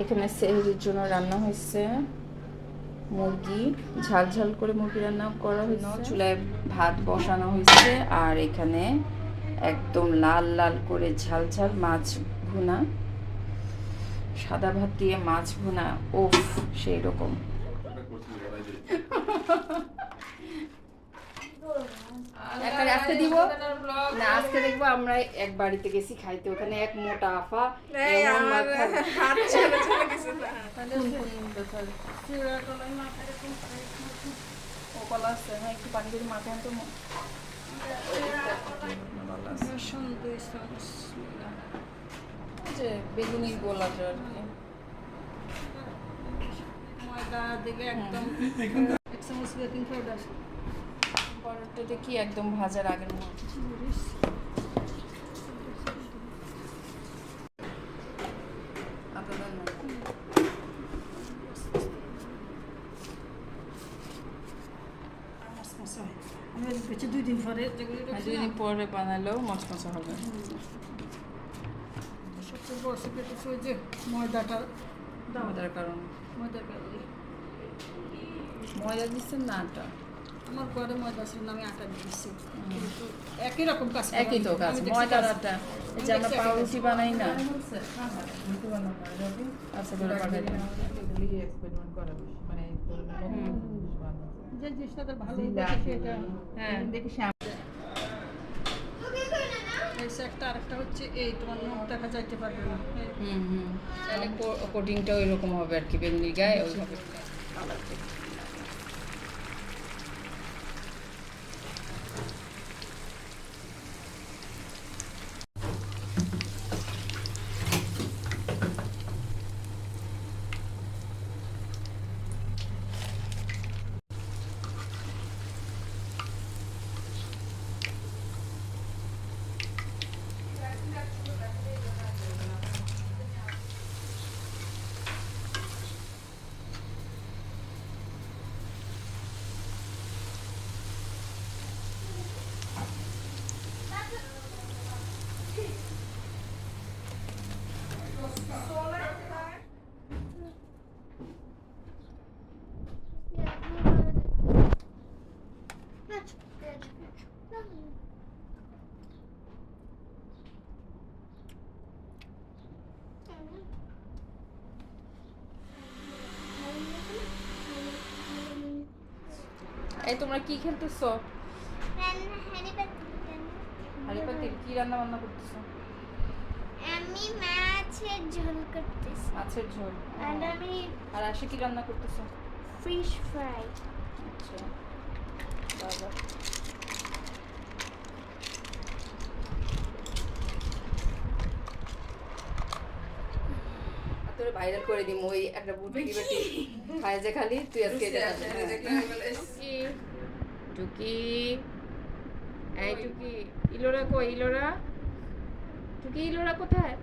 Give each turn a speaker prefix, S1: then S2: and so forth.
S1: এখানে সেহরির জন্য রান্না হয়েছে মুরগি, ঝাল ঝাল করে মুরগি রান্না করা হয়েছে। চুলায় ভাত বসানো হয়েছে আর এখানে একদম লাল লাল করে ঝাল ঝাল মাছ ভুনা, সাদা ভাত দিয়ে মাছ ভুনা, ওফ সেই রকম। আজকে দিব না, আজকে দেখবো আমরা এক বাড়িতে গেছি খাইতে, ওখানে এক মোটা আফা কলা আছে, হ্যাঁ একটু পানি করে মাখান তো যে বেগুনি গোলাটা আর কি
S2: ময়দা দিকে একদম এক চামচ বেকিং পাউডার।
S1: পরোটাটা কি একদম ভাজার আগের মতো
S2: দুই দিন পরে
S1: পরে বানালেও মচমচা হবে।
S2: সবচেয়ে বড় সিক্রেট হচ্ছে ওই যে ময়দাটার
S1: ময়দার কারণে।
S2: ময়দার কারণে
S1: ময়দা দিচ্ছেন না আটা?
S2: আমার ঘরে ময়দা ছিল না, আমি আটা দিয়েছি। কিন্তু একই রকম কাজ,
S1: একই তো কাজ, ময়দার আটা। এই যে আমরা পাউরুটি বানাই না, আচ্ছা করে পাঠাই দিন।
S2: যে জিনিসটা তার ভালো সেটা
S1: হ্যাঁ দেখি
S2: একটা আরেকটা হচ্ছে এই তোমার মুখ দেখা যাইতে পারবে না।
S1: তাহলে কোটিংটা ওই রকম হবে আর কি, বেগুনির গায়ে ওইভাবে কালার দেবে। এই তোমরা কি খেলতেছো? হাড়িপাতিল কি রান্না বান্না করতেছো?
S3: আমি মাছের ঝোল করতেছি।
S1: মাছের ঝোল। আর আশে কি রান্না করতেছো?
S3: Fish fry.
S1: আচ্ছা বাবা, তোরে ভাইরাল করে দিম ওই একটা বুটি বেটি খায় যে খালি তুই আজকে টুকি, এই টুকি, ইলোরা কই? ইলোরা, টুকি ইলোরা কোথায়?